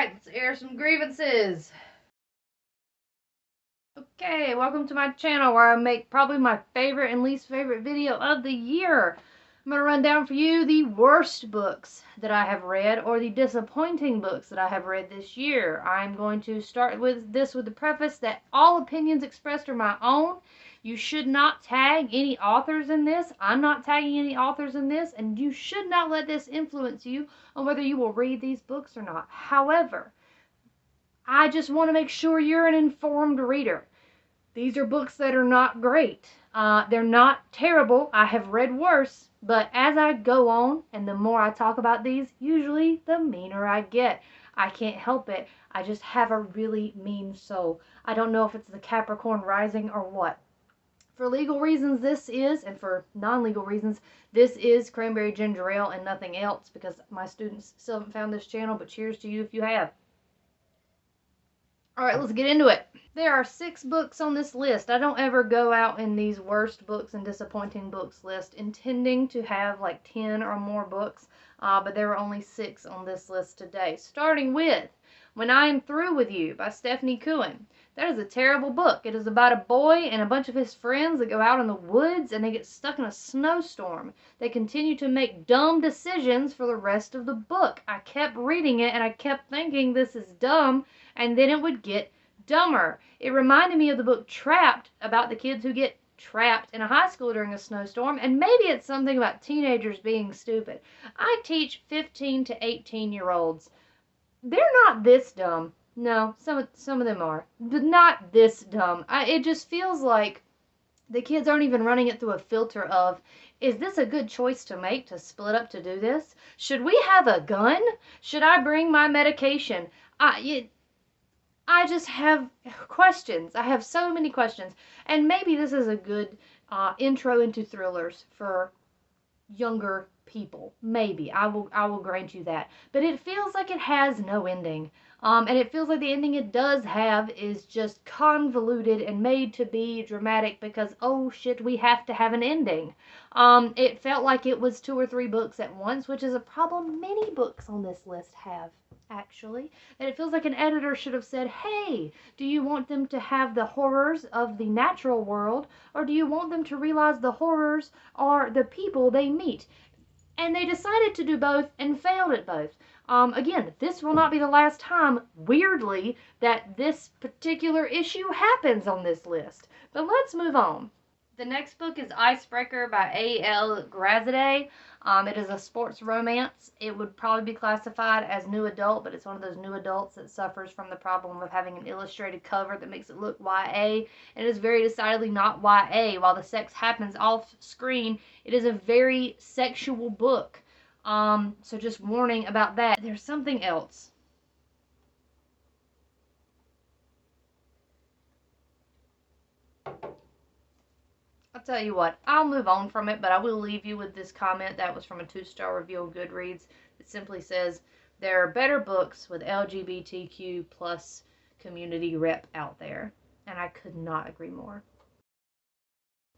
Alright, let's air some grievances. Okay, welcome to my channel where I make probably my favorite and least favorite video of the year. I'm going to run down for you the worst books that I have read or the disappointing books that I have read this year. I'm going to start with the preface that all opinions expressed are my own. You should not tag any authors in this. I'm not tagging any authors in this, and you should not let this influence you on whether you will read these books or not. However, I just want to make sure you're an informed reader. These are books that are not great. They're not terrible. I have read worse, but as I go on and the more I talk about these, usually the meaner I get. I can't help it. I just have a really mean soul. I don't know if it's the Capricorn rising or what. For legal reasons, this is, and for non-legal reasons, this is Cranberry Gingerale and nothing else, because my students still haven't found this channel, but cheers to you if you have. Alright, let's get into it. There are 6 books on this list. I don't ever go out in these worst books and disappointing books list intending to have like 10 or more books, but there are only 6 on this list today. Starting with When I Am Through With You by Stephanie Cohen. That is a terrible book. It is about a boy and a bunch of his friends that go out in the woods and they get stuck in a snowstorm. They continue to make dumb decisions for the rest of the book. I kept reading it and I kept thinking this is dumb, and then it would get dumber. It reminded me of the book Trapped, about the kids who get trapped in a high school during a snowstorm, and maybe it's something about teenagers being stupid. I teach 15 to 18-year-olds. They're not this dumb. No, some of them are, but not this dumb. It just feels like the kids aren't even running it through a filter of, is this a good choice to make, to split up to do this? Should we have a gun? Should I bring my medication? I just have questions. I have so many questions. And maybe this is a good intro into thrillers for younger people. Maybe. I will grant you that. But it feels like it has no ending. And it feels like the ending it does have is just convoluted and made to be dramatic because, oh shit, we have to have an ending. It felt like it was 2 or 3 books at once, which is a problem many books on this list have, actually. And it feels like an editor should have said, hey, do you want them to have the horrors of the natural world, or do you want them to realize the horrors are the people they meet? And they decided to do both and failed at both. Again, this will not be the last time, weirdly, that this particular issue happens on this list. But let's move on. The next book is Icebreaker by A.L. Grazadeh. It is a sports romance. It would probably be classified as new adult, but it's one of those new adults that suffers from the problem of having an illustrated cover that makes it look YA. And it is very decidedly not YA. While the sex happens off screen, it is a very sexual book. So just warning about that. There's something else. I'll tell you what, I'll move on from it, but I will leave you with this comment that was from a 2-star review of Goodreads. It simply says, there are better books with LGBTQ plus community rep out there. And I could not agree more.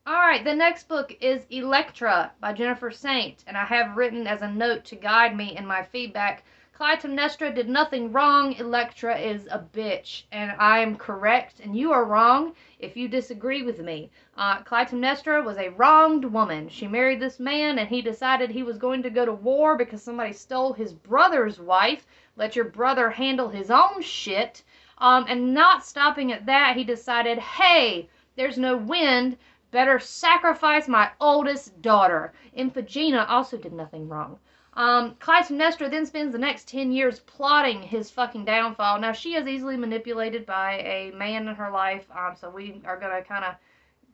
Alright, the next book is Electra by Jennifer Saint, and I have written as a note to guide me in my feedback, Clytemnestra did nothing wrong, Electra is a bitch, and I am correct, and you are wrong if you disagree with me. Clytemnestra was a wronged woman. She married this man, and he decided he was going to go to war because somebody stole his brother's wife. Let your brother handle his own shit. And not stopping at that, he decided, hey, there's no wind, better sacrifice my oldest daughter. Iphigenia also did nothing wrong. Clytemnestra then spends the next 10 years plotting his fucking downfall. Now, she is easily manipulated by a man in her life, so we are going to kind of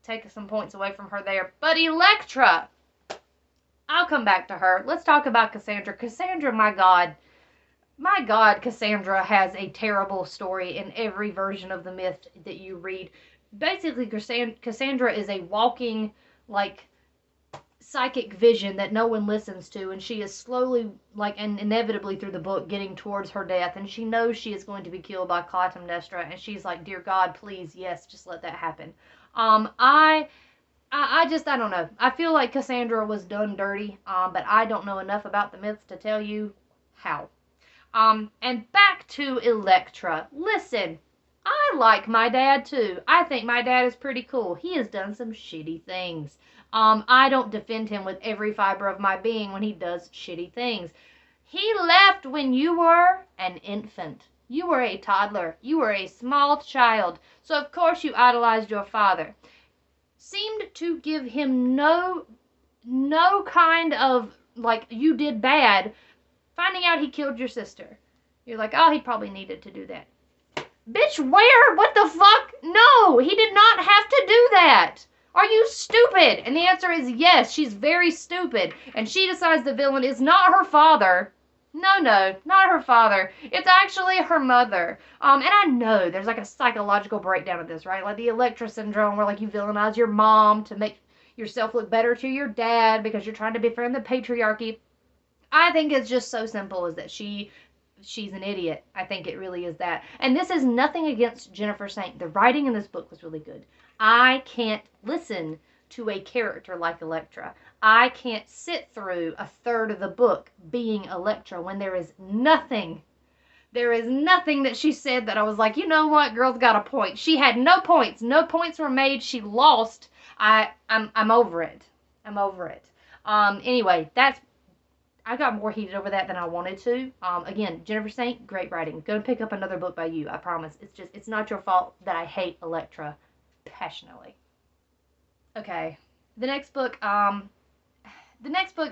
take some points away from her there. But Electra, I'll come back to her. Let's talk about Cassandra. Cassandra, my God, Cassandra has a terrible story in every version of the myth that you read. Basically, Cassandra is a walking, like, psychic vision that no one listens to, and she is slowly, like, and inevitably through the book getting towards her death, and she knows she is going to be killed by Clytemnestra, and she's like, dear God, please, yes, just let that happen. I don't know. I feel like Cassandra was done dirty, but I don't know enough about the myths to tell you how. And back to Electra. Listen, I like my dad too. I think my dad is pretty cool. He has done some shitty things. I don't defend him with every fiber of my being when he does shitty things. He left when you were an infant. You were a toddler. You were a small child. So of course you idolized your father. Seemed to give him no kind of, like, you did bad. Finding out he killed your sister. You're like, oh, he probably needed to do that. Bitch, where? What the fuck? No, he did not have to do that. Are you stupid? And the answer is yes, she's very stupid. And she decides the villain is not her father. No, not her father. It's actually her mother. And I know there's like a psychological breakdown of this, right? Like the Electra syndrome, where like you villainize your mom to make yourself look better to your dad because you're trying to befriend the patriarchy. I think it's just so simple as that she's an idiot. I think it really is that. And this is nothing against Jennifer Saint. The writing in this book was really good. I can't listen to a character like Electra. I can't sit through a third of the book being Electra when there is nothing that she said that I was like, you know what, girl's got a point. She had no points. No points were made. She lost. I'm over it. I'm over it. Anyway, I got more heated over that than I wanted to. Again, Jennifer Saint, great writing. Gonna pick up another book by you, I promise. It's not your fault that I hate Electra passionately. Okay, the next book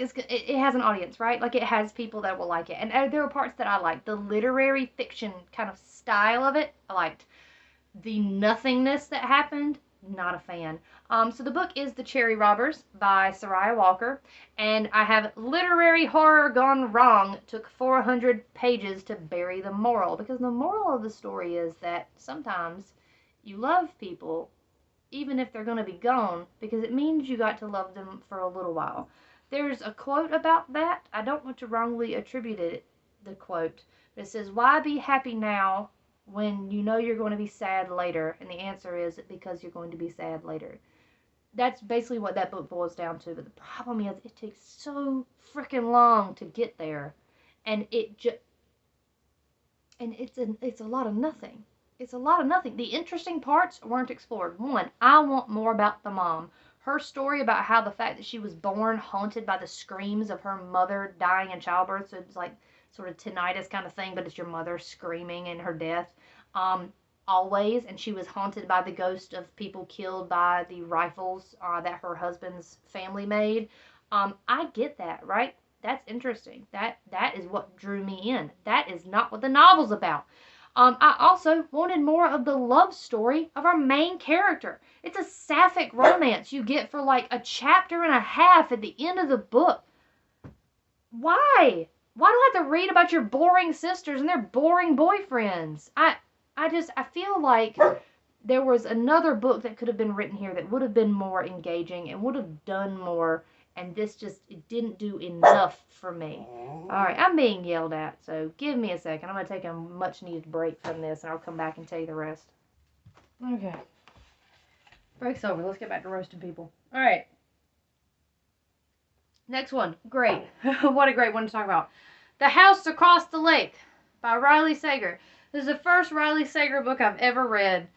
is, it has an audience, right? Like, it has people that will like it. And there were parts that I liked. The literary fiction kind of style of it, I liked. The nothingness that happened, not a fan. So the book is The Cherry Robbers by Soraya Walker, and I have literary horror gone wrong. Took 400 pages to bury the moral, because the moral of the story is that sometimes you love people even if they're going to be gone, because it means you got to love them for a little while. There's a quote about that. I don't want to wrongly attribute it, the quote, but it says, "Why be happy now when you know you're going to be sad later?" And the answer is because you're going to be sad later. That's basically what that book boils down to. But the problem is it takes so freaking long to get there. And it's a lot of nothing. It's a lot of nothing. The interesting parts weren't explored. One, I want more about the mom. Her story about how the fact that she was born haunted by the screams of her mother dying in childbirth. So it's like sort of tinnitus kind of thing, but it's your mother screaming in her death. Always. And she was haunted by the ghost of people killed by the rifles that her husband's family made. I get that, right? That's interesting. That is what drew me in. That is not what the novel's about. I also wanted more of the love story of our main character. It's a sapphic romance you get for like a chapter and a half at the end of the book. Why? Why do I have to read about your boring sisters and their boring boyfriends? I feel like there was another book that could have been written here that would have been more engaging and would have done more, and this just, it didn't do enough for me. Alright, I'm being yelled at, so give me a second. I'm going to take a much needed break from this, and I'll come back and tell you the rest. Okay. Break's over. Let's get back to roasting people. Alright. Next one. Great. What a great one to talk about. The House Across the Lake by Riley Sager. This is the first Riley Sager book I've ever read.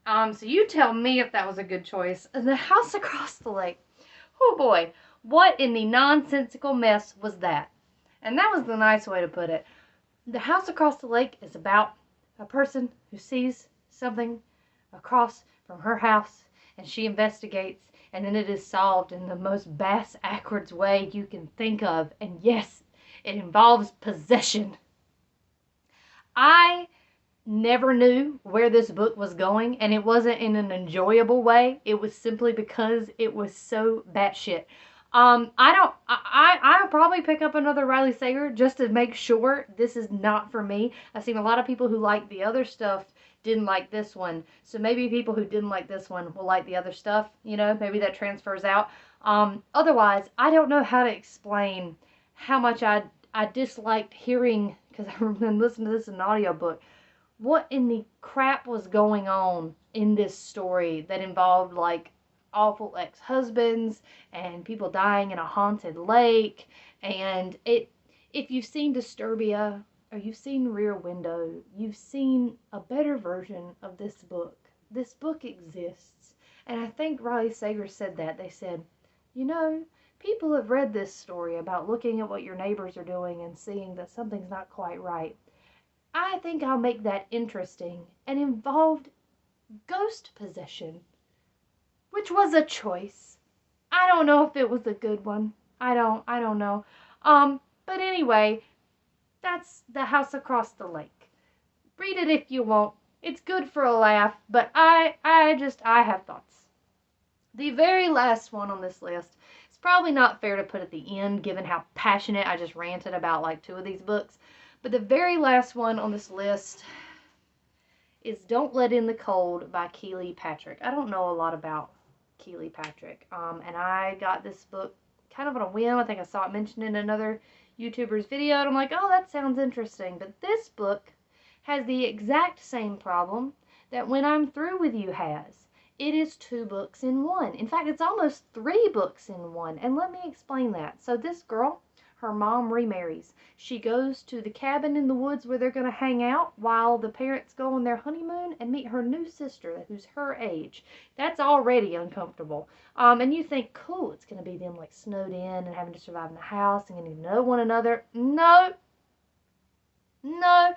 So you tell me if that was a good choice. The House Across the Lake. Oh boy. What in the nonsensical mess was that? And that was the nice way to put it. The House Across the Lake is about a person who sees something across from her house, and she investigates, and then it is solved in the most bass-ackwards way you can think of. And yes, it involves possession. I never knew where this book was going, and it wasn't in an enjoyable way. It was simply because it was so batshit. I'll probably pick up another Riley Sager just to make sure this is not for me. I've seen a lot of people who like the other stuff didn't like this one. So maybe people who didn't like this one will like the other stuff. You know, maybe that transfers out. Otherwise, I don't know how to explain how much I disliked hearing, because I've been listening to this in an audiobook, what in the crap was going on in this story that involved, like, awful ex-husbands and people dying in a haunted lake. And if you've seen Disturbia, or you've seen Rear Window, you've seen a better version of this book. This book exists. And I think Riley Sager said that. They said, you know, people have read this story about looking at what your neighbors are doing and seeing that something's not quite right. I think I'll make that interesting and involved ghost possession, which was a choice. I don't know if it was a good one. I don't know. But anyway, that's The House Across the Lake. Read it if you want. It's good for a laugh, but I have thoughts. The very last one on this list, it's probably not fair to put at the end given how passionate I just ranted about like 2 of these books, but the very last one on this list is Don't Let In the Cold by Keely Patrick. I don't know a lot about Keely Patrick, and I got this book kind of on a whim. I think I saw it mentioned in another YouTuber's video, and I'm like, oh, that sounds interesting. But this book has the exact same problem that When I'm Through With You has. It is 2 books in one. In fact, it's almost 3 books in one, and let me explain that. So this girl, her mom remarries. She goes to the cabin in the woods where they're going to hang out while the parents go on their honeymoon and meet her new sister who's her age. That's already uncomfortable. And you think, cool, it's going to be them like snowed in and having to survive in the house and getting to know one another. No. No.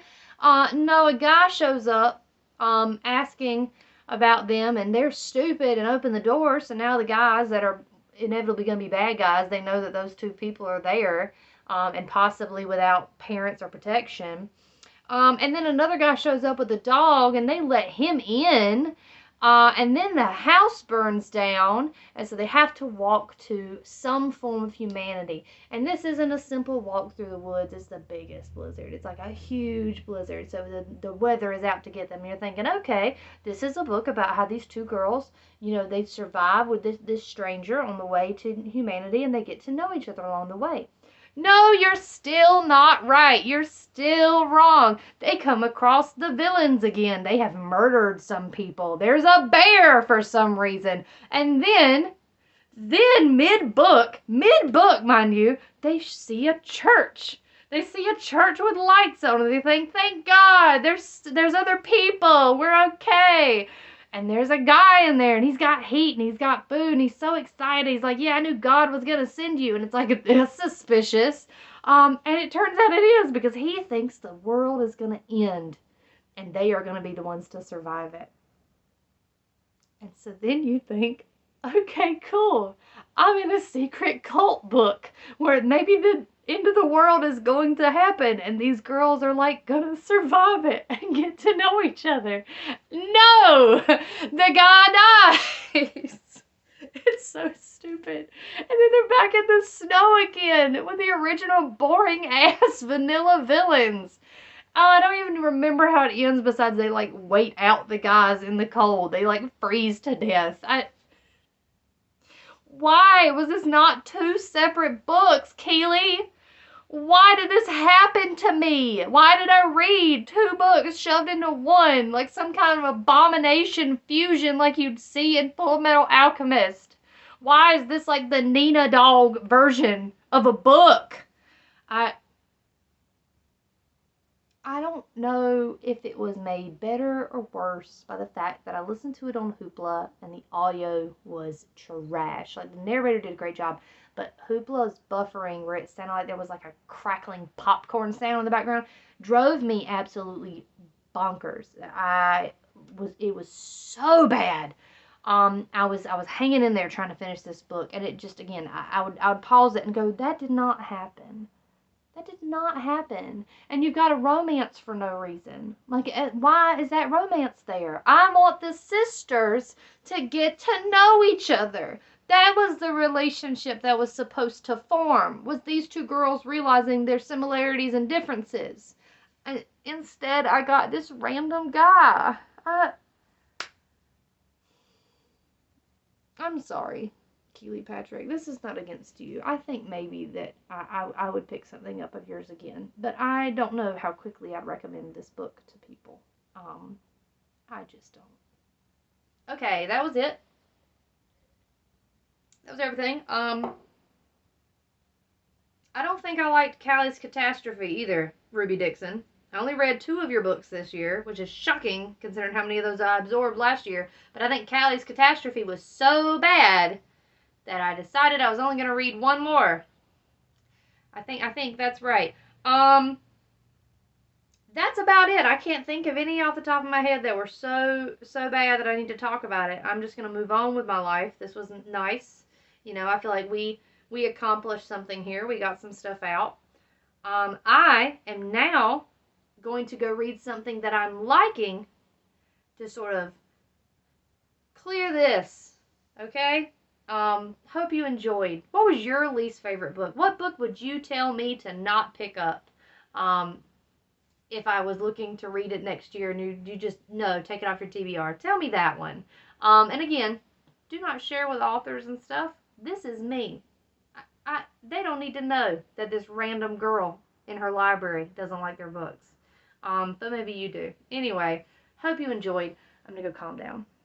No, a guy shows up asking about them, and they're stupid and open the door, so now the guys that are inevitably going to be bad guys, they know that those 2 people are there, and possibly without parents or protection. And then another guy shows up with a dog, and they let him in, and then the house burns down, and so they have to walk to some form of humanity. And this isn't a simple walk through the woods. It's the biggest blizzard. It's like a huge blizzard, so the weather is out to get them. And you're thinking, okay, this is a book about how these 2 girls, you know, they survive with this stranger on the way to humanity, and they get to know each other along the way. No, you're still not right. You're still wrong. They come across the villains again. They have murdered some people. There's a bear for some reason. And then mid-book, mind you, they see a church. They see a church with lights on it. They think, thank God, there's other people. We're okay. And there's a guy in there, and he's got heat, and he's got food, and he's so excited. He's like, yeah, I knew God was going to send you. And it's like, it's suspicious. And it turns out it is, because he thinks the world is going to end, and they are going to be the ones to survive it. And so then you think, okay, cool. I'm in a secret cult book where maybe the end of the world is going to happen, and these girls are like gonna survive it and get to know each other. No! The guy dies! It's so stupid. And then they're back in the snow again with the original boring ass vanilla villains. Oh, I don't even remember how it ends besides they like wait out the guys in the cold. They like freeze to death. Why was this not 2 separate books, Keely? Why did this happen to me? Why did I read 2 books shoved into one, like some kind of abomination fusion like you'd see in Full Metal Alchemist? Why is this like the Nina Dog version of a book? I don't know if it was made better or worse by the fact that I listened to it on Hoopla and the audio was trash. Like, the narrator did a great job, but Hoopla's buffering, where it sounded like there was like a crackling popcorn sound in the background, drove me absolutely bonkers. It was so bad. I was hanging in there trying to finish this book, and it just, again, I would pause it and go, that did not happen. That did not happen. And you've got a romance for no reason. Like, why is that romance there? I want the sisters to get to know each other. That was the relationship that was supposed to form, was these 2 girls realizing their similarities and differences. And instead, I got this random guy. I'm sorry, Keely Patrick. This is not against you. I think maybe that I would pick something up of yours again. But I don't know how quickly I'd recommend this book to people. I just don't. Okay, that was it. That was everything. I don't think I liked Callie's Catastrophe either. Ruby Dixon. I only read 2 of your books this year, which is shocking considering how many of those I absorbed last year. But I think Callie's Catastrophe was so bad that I decided I was only going to read 1 more. I think that's right. That's about it. I can't think of any off the top of my head that were so bad that I need to talk about it. I'm just going to move on with my life. This was nice. I feel like we accomplished something here. We got some stuff out. I am now going to go read something that I'm liking to sort of clear this. Okay? Hope you enjoyed. What was your least favorite book? What book would you tell me to not pick up? If I was looking to read it next year and you just, no, take it off your TBR. Tell me that one. And again, do not share with authors and stuff. This is me. They don't need to know that this random girl in her library doesn't like their books. But maybe you do. Anyway, hope you enjoyed. I'm going to go calm down.